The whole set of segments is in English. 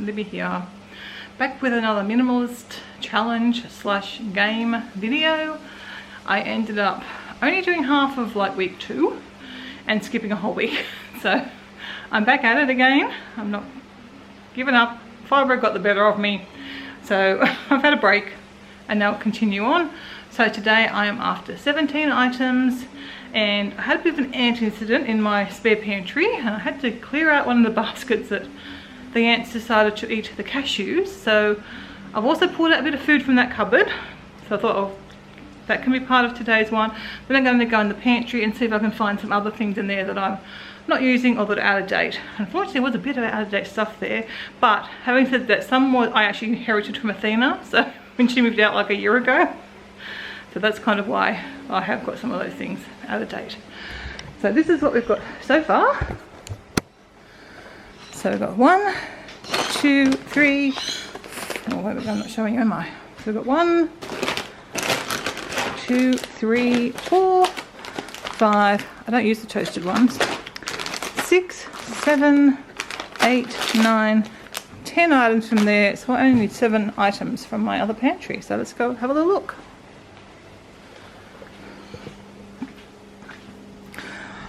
Libby here, back with another minimalist challenge slash game video. I ended up only doing half of like week 2 and skipping a whole week. So I'm back at it again. I'm not giving up. Fibro got the better of me. So I've had a break and now continue on. So today I am after 17 items, and I had a bit of an ant incident in my spare pantry and I had to clear out one of the baskets that the ants decided to eat the cashews. So I've also pulled out a bit of food from that cupboard. So I thought, oh, that can be part of today's one. Then I'm going to go in the pantry and see if I can find some other things in there that I'm not using or that are out of date. Unfortunately, there was a bit of out of date stuff there, but having said that, some more I actually inherited from Athena, so when she moved out like a year ago. So that's kind of why I have got some of those things out of date. So this is what we've got so far. So we've got 1, 2, 3. Oh, wait, I'm not showing you, am I? So we've got 1, 2, 3, 4, 5. I don't use the toasted ones. 6, 7, 8, 9, 10 items from there. So I only need 7 items from my other pantry. So let's go have a little look.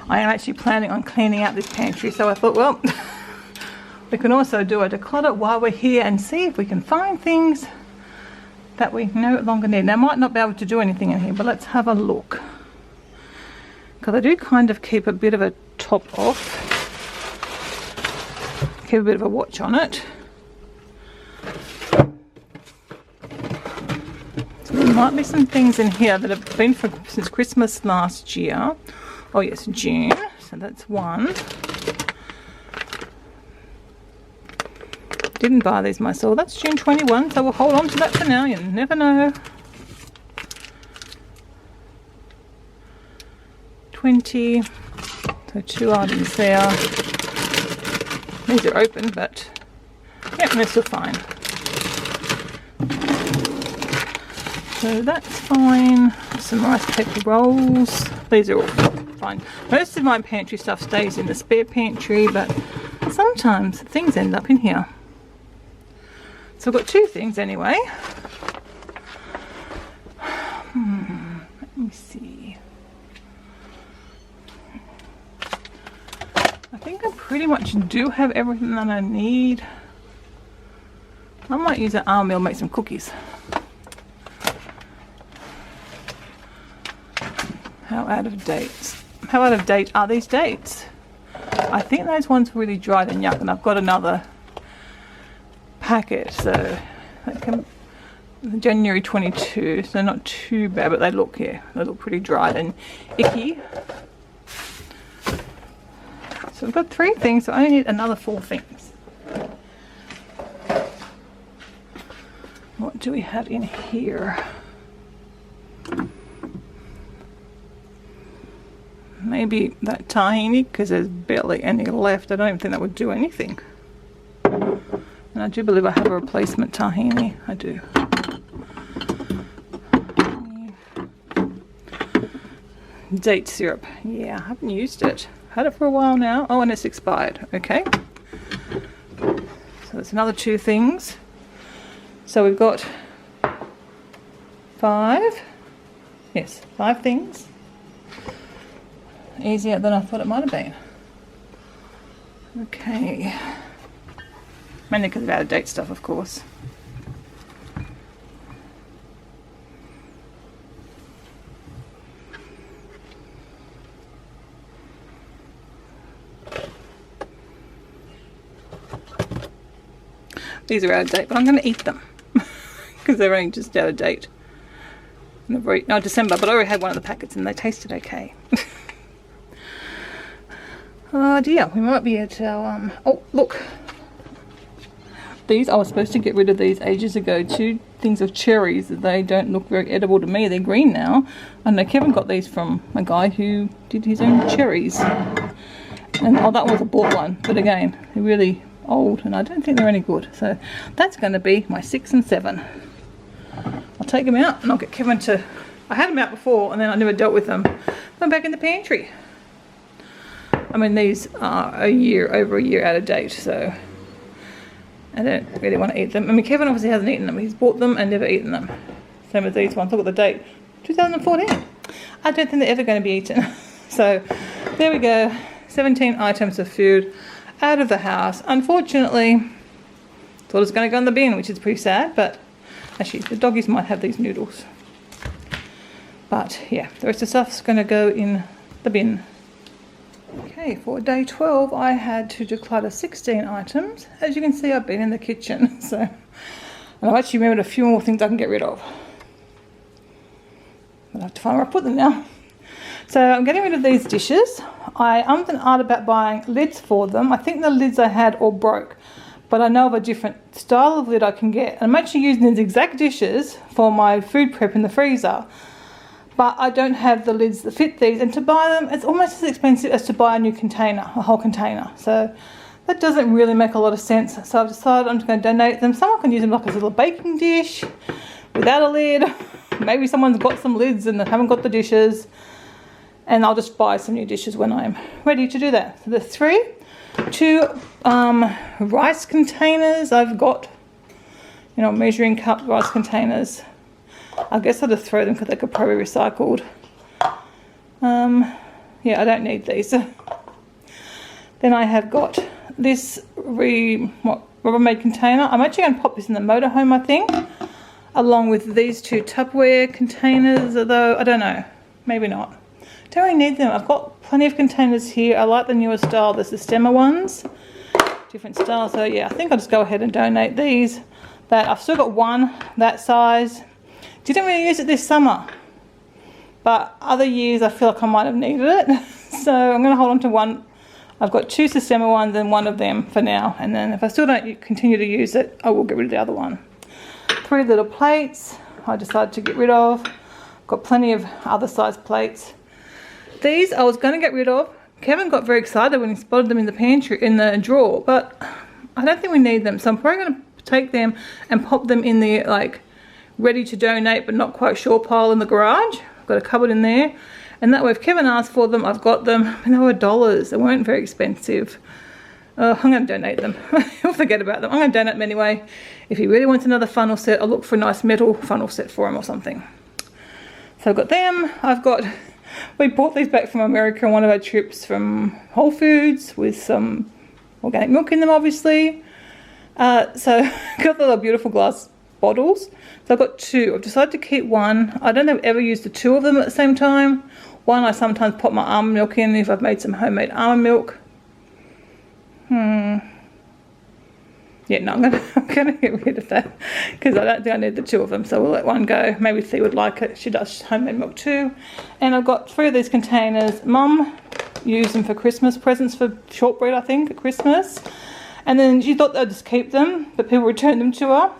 I am actually planning on cleaning out this pantry, so I thought, well, we can also do a declutter while we're here and see if we can find things that we no longer need. Now, I might not be able to do anything in here, but let's have a look. Because I do kind of keep a bit of a top off, keep a bit of a watch on it. So there might be some things in here that have been since Christmas last year. Oh yes, June, so that's 1. Didn't buy these myself. That's June 21, so we'll hold on to that for now. You never know. 20, so 2 items there. These are open, but yeah, they're still fine. So that's fine. Some rice paper rolls. These are all fine. Most of my pantry stuff stays in the spare pantry, but sometimes things end up in here. So I've got 2 things anyway. Let me see. I think I pretty much do have everything that I need. I might use an almond meal, make some cookies. How out of date are these dates? I think those ones were really dried and yuck, and I've got another packet, so that can, January 22, so not too bad, but they look pretty dried and icky. So I've got 3 things, so I only need another 4 things. What do we have in here? Maybe that tahini, because there's barely any left. I don't even think that would do anything. And I do believe I have a replacement tahini. I do. Date syrup. Yeah, I haven't used it. Had it for a while now. Oh, and it's expired. Okay. So that's another 2 things. So we've got 5. Yes, 5 things. Easier than I thought it might have been. Okay. Mainly because of out of date stuff, of course. These are out of date, but I'm going to eat them because they're only just out of date. No, December, but I already had one of the packets and they tasted okay. Oh dear, we might be at our, oh look, these, I was supposed to get rid of these ages ago. 2 things of cherries, they don't look very edible to me. They're green now. I know Kevin got these from a guy who did his own cherries. And oh, that was a bought one, but again, they're really old and I don't think they're any good. So that's going to be my 6 and 7. I'll take them out and I'll get Kevin to, I had them out before and then I never dealt with them. I'm back in the pantry. I mean, these are over a year out of date, so I don't really want to eat them. I mean, Kevin obviously hasn't eaten them. He's bought them and never eaten them. Same with these ones. Look at the date. 2014. I don't think they're ever going to be eaten. So, there we go. 17 items of food out of the house. Unfortunately, thought it was going to go in the bin, which is pretty sad. But, actually, the doggies might have these noodles. But, yeah, the rest of the stuff's going to go in the bin. Okay, for day 12 I had to declutter 16 items. As you can see, I've been in the kitchen, so and I've actually remembered a few more things I can get rid of. I'll have to find where I put them now. So I'm getting rid of these dishes. I ummed and ahed about buying lids for them. I think the lids I had all broke, but I know of a different style of lid I can get. And I'm actually using these exact dishes for my food prep in the freezer. But I don't have the lids that fit these, and to buy them, it's almost as expensive as to buy a new container, a whole container. So that doesn't really make a lot of sense. So I've decided I'm just going to donate them. Someone can use them like a little baking dish without a lid. Maybe someone's got some lids and they haven't got the dishes. And I'll just buy some new dishes when I'm ready to do that. So there's two rice containers I've got. You know, measuring cup rice containers. I guess I'll just throw them because they could probably be recycled. Yeah, I don't need these. Then I have got this Rubbermaid container. I'm actually going to pop this in the motorhome, I think, along with these two Tupperware containers, although I don't know, maybe not. Don't really need them. I've got plenty of containers here. I like the newer style, the Systema ones, different style. So yeah, I think I'll just go ahead and donate these. But I've still got one that size. Didn't really use it this summer, but other years I feel like I might have needed it. So I'm going to hold on to one. I've got two Systema ones and one of them for now, and then if I still don't continue to use it, I will get rid of the other one. 3 little plates I decided to get rid of. Got plenty of other size plates. These I was going to get rid of. Kevin got very excited when he spotted them in the pantry, in the drawer, but I don't think we need them, so I'm probably going to take them and pop them in the ready to donate but not quite sure pile in the garage. I've got a cupboard in there, and that way if Kevin asked for them, I've got them, and they were $1. They weren't very expensive. I'm going to donate them. He'll forget about them. I'm going to donate them anyway. If he really wants another funnel set, I'll look for a nice metal funnel set for him or something. So I've got them. We bought these back from America on one of our trips from Whole Foods with some organic milk in them, obviously. So got the little beautiful glass bottles. So I've got 2. I've decided to keep one. I don't have ever used the 2 of them at the same time. One I sometimes pop my almond milk in if I've made some homemade almond milk. Yeah, no, I'm gonna get rid of that because I don't think I need the 2 of them. So we'll let one go. Maybe Thea would like it. She does homemade milk too. And I've got 3 of these containers. Mum used them for Christmas presents for shortbread, I think, at Christmas. And then she thought they'd just keep them, but people returned them to her.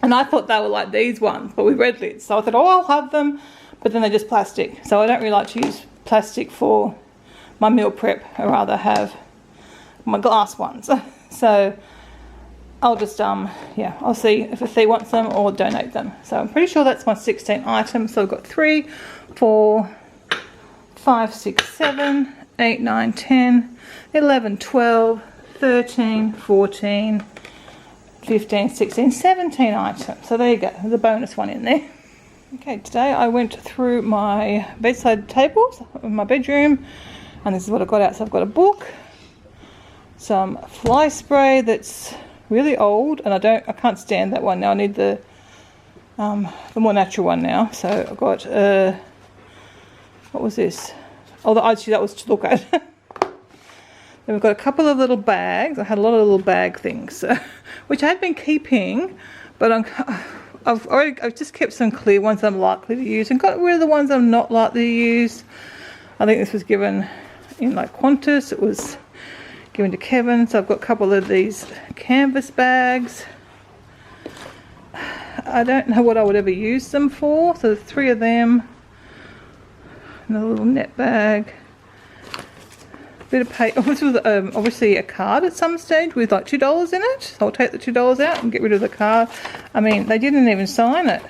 And I thought they were like these ones, but with red lids. So I thought, oh, I'll have them, but then they're just plastic. So I don't really like to use plastic for my meal prep. I'd rather have my glass ones. So I'll just, yeah, I'll see if Thea wants them or donate them. So I'm pretty sure that's my 16 items. So I've got 3, 4, 5, 6, 7, 8, 9, 10, 11, 12, 13, 14, 15, 16, 17 items. So there you go, there's a bonus one in there. Okay, today I went through my bedside tables in my bedroom, and this is what I got out. So I've got a book, some fly spray that's really old, and I can't stand that one now. I need the more natural one now. So I've got what was this? Oh, actually that was to look at. Then we've got a couple of little bags. I had a lot of little bag things, which I had been keeping, but I've just kept some clear ones I'm likely to use and got rid of the ones I'm not likely to use. I think this was given in Qantas. It was given to Kevin. So I've got a couple of these canvas bags. I don't know what I would ever use them for. So there's 3 of them. Another little net bag. Bit of paper. This was obviously a card at some stage with $2 in it. So I'll take the $2 out and get rid of the card. I mean, they didn't even sign it.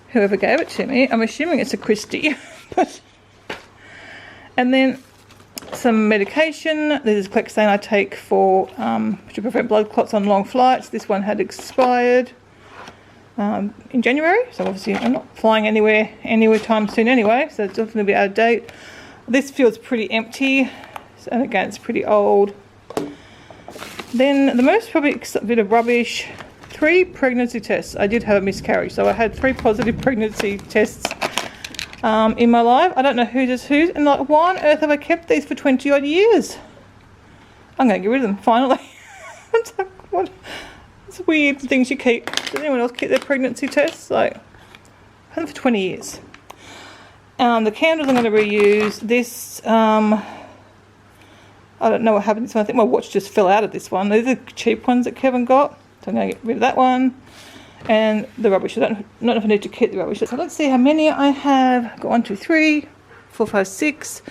Whoever gave it to me. I'm assuming it's a Christie. And then some medication. This is Clexane I take for to prevent blood clots on long flights. This one had expired in January, so obviously I'm not flying anywhere time soon anyway, so it's definitely a bit out of date. This feels pretty empty, and again it's pretty old. Then the most probably bit of rubbish, 3 pregnancy tests. I did have a miscarriage, so I had 3 positive pregnancy tests in my life. I don't know whose is whose, and like, why on earth have I kept these for 20 odd years? I'm going to get rid of them finally. It's like, what? It's weird things you keep. Does anyone else keep their pregnancy tests? Like, I've had them for 20 years. The candles I'm going to reuse. This, I don't know what happened to this one. I think my watch just fell out of this one. These are the cheap ones that Kevin got. So I'm going to get rid of that one. And the rubbish. I don't know if I need to keep the rubbish. So let's see how many I have. I've got 1, 2, 3, 4, 5, 6,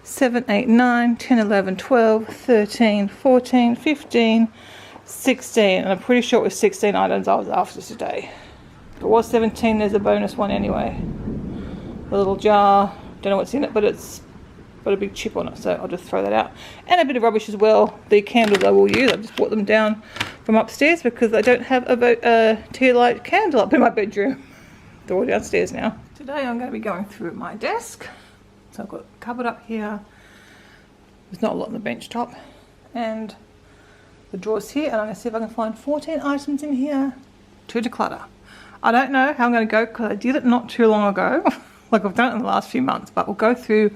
7, 8, 9, 10, 11, 12, 13, 14, 15, 16. And I'm pretty sure it was 16 items I was after today. If it was 17, there's a bonus one anyway. A little jar. Don't know what's in it, but it's got a big chip on it, so I'll just throw that out. And a bit of rubbish as well. The candles I will use. I just brought them down from upstairs because I don't have a tea light candle up in my bedroom. They're all downstairs now. Today I'm going to be going through my desk. So I've got a cupboard up here. There's not a lot on the bench top. And the drawers here. And I'm going to see if I can find 14 items in here to declutter. I don't know how I'm going to go because I did it not too long ago. Like I've done it in the last few months. But we'll go through,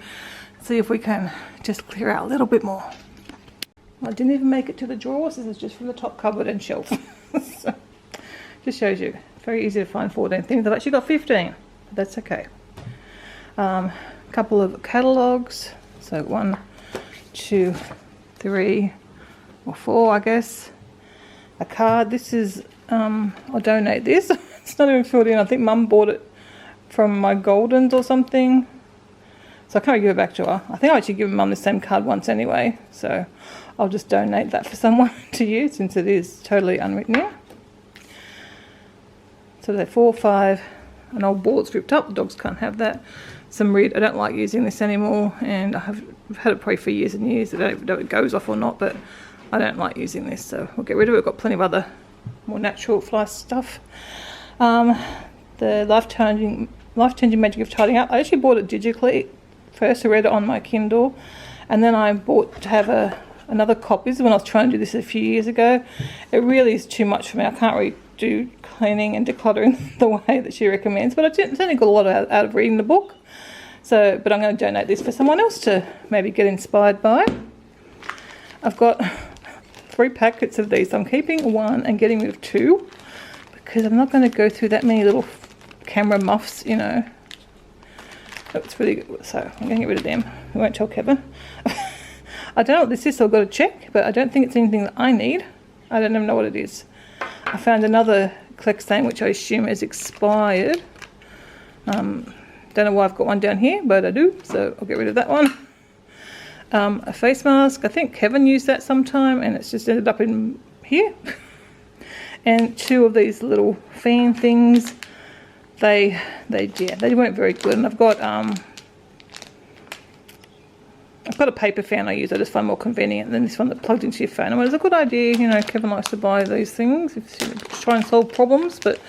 see if we can just clear out a little bit more. I didn't even make it to the drawers. This is just from the top cupboard and shelf. So, just shows you. Very easy to find 14 things. I've actually got 15. But that's okay. A couple of catalogues. So 1, 2, 3 or 4, I guess. A card. This is, I'll donate this. It's not even filled in. I think Mum bought it from my Goldens or something. So I can't give it back to her. I think I actually given Mum the same card once anyway. So I'll just donate that for someone to use since it is totally unwritten in. So they're 4, 5. An old board's ripped up. The dogs can't have that. Some red. I don't like using this anymore. And I've had it probably for years and years. I don't know if it goes off or not. But I don't like using this. So we'll get rid of it. We've got plenty of other more natural fly stuff. The life-changing magic of tidying up. I actually bought it digitally. First I read it on my Kindle, and then I bought to have another copy. This is when I was trying to do this a few years ago. It really is too much for me. I can't really do cleaning and decluttering the way that she recommends, but I certainly got a lot out of reading the book. So, but I'm going to donate this for someone else to maybe get inspired by. I've got 3 packets of these. I'm keeping 1 and getting rid of 2 because I'm not going to go through that many little camera muffs, you know. That's really good. So I'm going to get rid of them. I won't tell Kevin. I don't know what this is, so I've got to check, but I don't think it's anything that I need. I don't even know what it is. I found another Clexane, which I assume is expired. Don't know why I've got one down here, but I do, so I'll get rid of that one. A face mask. I think Kevin used that sometime, and it's just ended up in here. And 2 of these little fan things. They weren't very good, and I've got a paper fan I use. I just find more convenient than this one that plugged into your phone. I mean, it's a good idea, you know. Kevin likes to buy these things to try and solve problems, but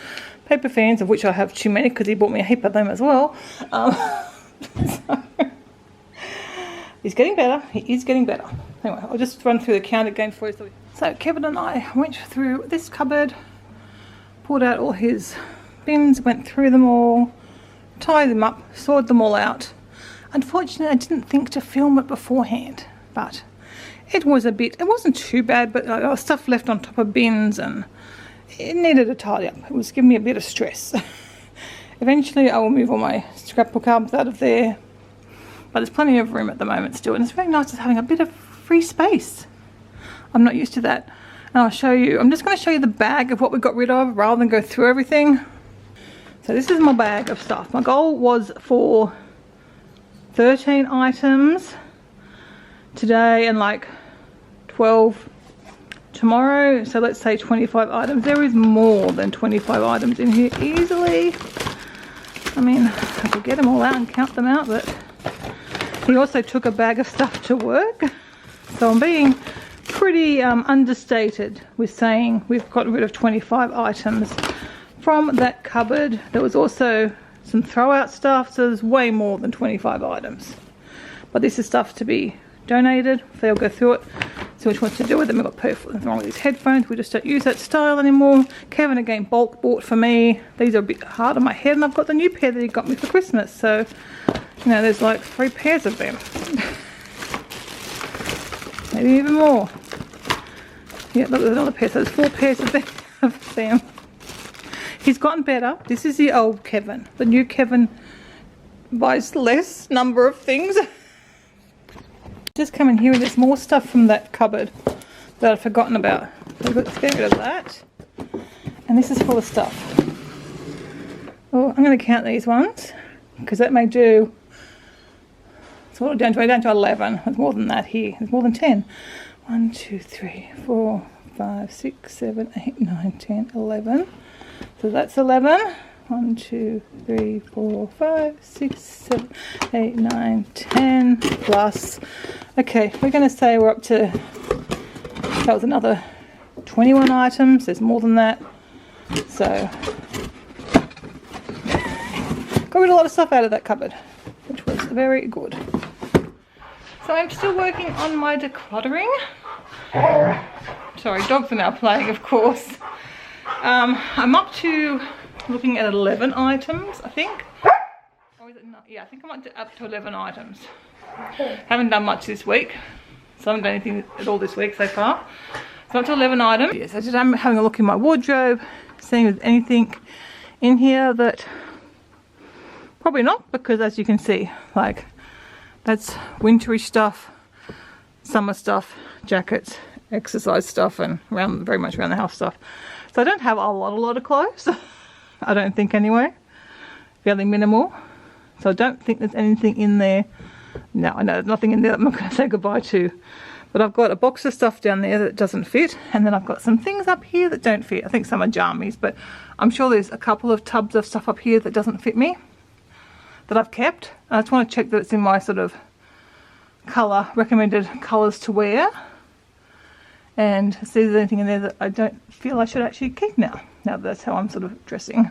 paper fans, of which I have too many because he bought me a heap of them as well. So, he's getting better. He is getting better. Anyway, I'll just run through the count again for you. So Kevin and I went through this cupboard, pulled out all his bins, went through them all, tied them up, sorted them all out. Unfortunately, I didn't think to film it beforehand, but it wasn't too bad, but I was stuff left on top of bins and it needed a tidy up. It was giving me a bit of stress. Eventually, I will move all my scrapbook albums out of there, but there's plenty of room at the moment still, and it's very nice just having a bit of free space. I'm not used to that. And I'll show you, I'm just going to show you the bag of what we got rid of rather than go through everything. So this is my bag of stuff. My goal was for 13 items today and like 12 tomorrow. So let's say 25 items. There is more than 25 items in here easily. I mean, I could get them all out and count them out, but He also took a bag of stuff to work, so I'm being pretty understated with saying we've gotten rid of 25 items from that cupboard. There was also some throw-out stuff, so there's way more than 25 items. But this is stuff to be donated. They'll go through it, see which ones to do with them. We've got perfect wrong with these headphones. We just don't use that style anymore. Kevin again bulk bought for me. These are a bit hard on my head, and I've got the new pair that he got me for Christmas. So, you know, there's like 3 pairs of them. Maybe even more. Yeah, look, there's another pair. So there's 4 pairs of them. He's gotten better. This is the old Kevin. The new Kevin buys less number of things. Just come in here and there's more stuff from that cupboard that I've forgotten about. So let's get rid of that. And this is full of stuff. Oh, I'm going to count these ones because that may do. So what down to 11. There's more than that here. There's more than 10. 1, 2, 3, 4, 5, 6, 7, 8, 9, 10, 11. So that's 11. 1, 2, 3, 4, 5, 6, 7, 8, 9, 10 plus. Okay, we're going to say we're up to, that was another 21 items. There's more than that. So, got rid of a lot of stuff out of that cupboard, which was very good. So I'm still working on my decluttering. Sorry, dogs are now playing, of course. I'm up to looking at 11 items, I think. Or is it not? Yeah, I think I'm up to 11 items. Haven't done much this week, so I haven't done anything at all this week so far. So up to 11 items. Yes, I just am having a look in my wardrobe, seeing if there's anything in here that probably not, because as you can see, like that's wintry stuff, summer stuff, jackets, exercise stuff, and very much around the house stuff. So I don't have a lot of clothes. I don't think anyway. Fairly minimal. So I don't think there's anything in there. No, I know there's nothing in there that I'm not going to say goodbye to. But I've got a box of stuff down there that doesn't fit. And then I've got some things up here that don't fit. I think some are jammies, but I'm sure there's a couple of tubs of stuff up here that doesn't fit me, that I've kept. I just want to check that it's in my sort of colour, recommended colours to wear. And see if there's anything in there that I don't feel I should actually keep now that that's how I'm sort of dressing.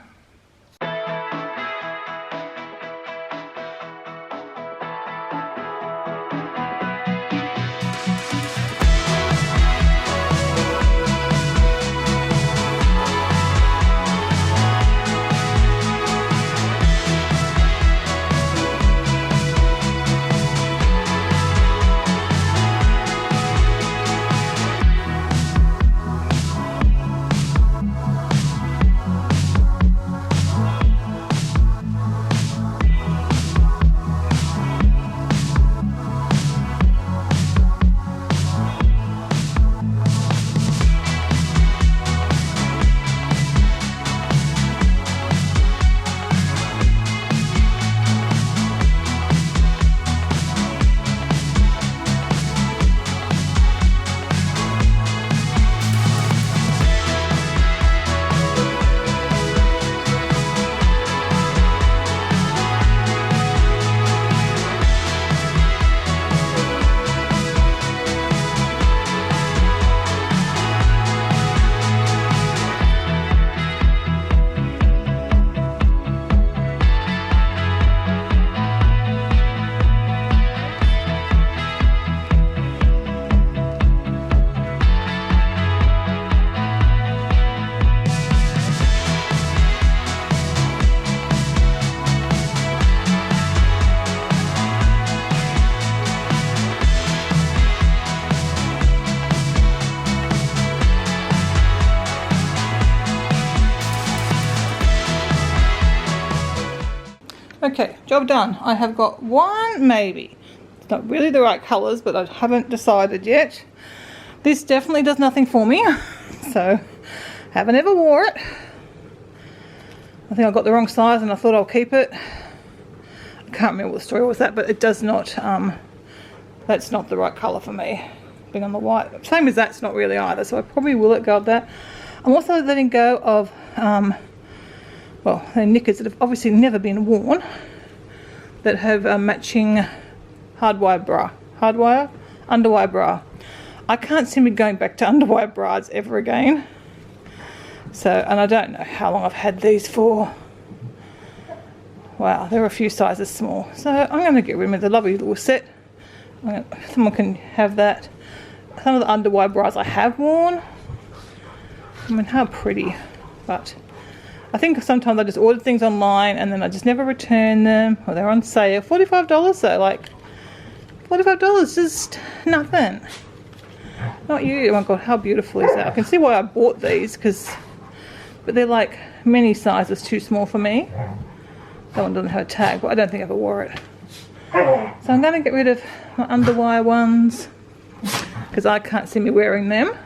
Okay, job done. I have got one maybe. It's not really the right colours, but I haven't decided yet. This definitely does nothing for me, so haven't ever wore it. I think I got the wrong size and I thought I'll keep it. I can't remember what the story was that, but it does not, that's not the right colour for me. Being on the white, same as that's not really either, so I probably will let go of that. I'm also letting go of well, they're knickers that have obviously never been worn, that have matching hardwire bra. Underwire bra. I can't see me going back to underwire bras ever again. So, and I don't know how long I've had these for. Wow, they're a few sizes small. So I'm going to get rid of the lovely little set. Someone can have that. Some of the underwire bras I have worn. I mean, how pretty. But I think sometimes I just order things online and then I just never return them. Or they're on sale. $45 though, like $45, just nothing. Not you. Oh my god, how beautiful is that? I can see why I bought these, but they're like many sizes too small for me. That one doesn't have a tag, but I don't think I ever wore it. So I'm going to get rid of my underwire ones because I can't see me wearing them.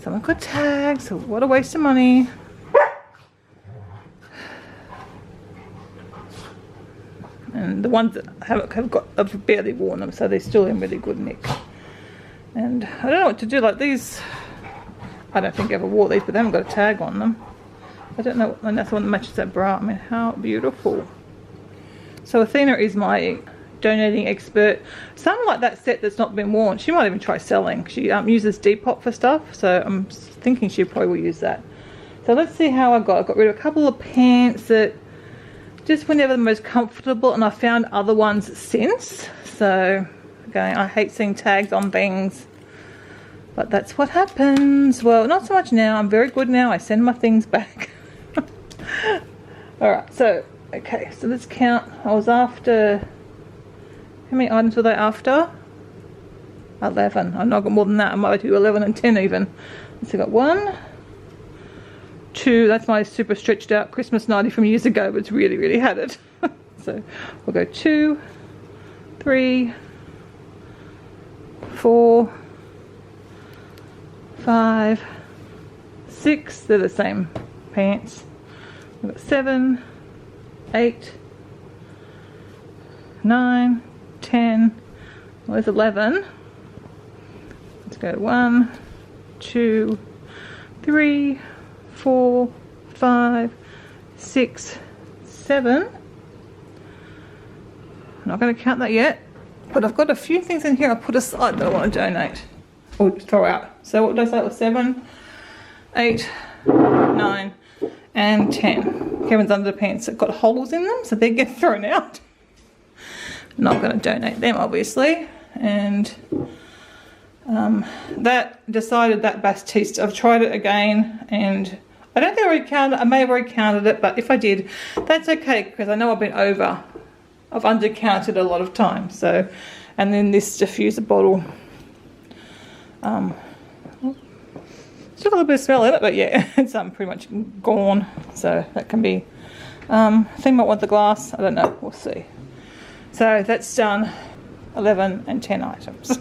Some have got tags, so what a waste of money. And the ones that have barely worn them, so they're still in really good nick. And I don't know what to do, like these, I don't think I ever wore these, but they haven't got a tag on them. I don't know, and that's the one that matches that bra. I mean, how beautiful. So Athena is my donating expert. Something like that set that's not been worn, she might even try selling. She uses Depop for stuff, so I'm thinking she probably will use that. So let's see how I got rid of a couple of pants that just were never the most comfortable, and I found other ones since. So again, I hate seeing tags on things, but that's what happens. Well, not so much now. I'm very good now. I send my things back. Alright, so okay, so let's count. I was after, how many items were they after? 11. I've not got more than that. I might do 11 and 10 even. So I got 1, 2, that's my super stretched out Christmas nightie from years ago, but it's really had it. So we'll go 2, 3, 4, 5, 6, they're the same pants. We've got 7, 8, 9, 10, well, there's 11. Let's go 1, 2, 3, 4, 5, 6, 7. I'm not going to count that yet, but I've got a few things in here I put aside that I want to donate or throw out. So what did I say? It was 7, 8, 9, and 10. Kevin's underpants that got holes in them, so they get thrown out. Not going to donate them, obviously. And that decided that Baptiste. I've tried it again, and I don't think I already counted. I may have already counted it, but if I did, that's okay because I know I've been over. I've undercounted a lot of times. So, and then this diffuser bottle. Still got a little bit of smell in it, but yeah, it's pretty much gone. So that can be. I think I might want the glass. I don't know. We'll see. So that's done. 11 and 10 items.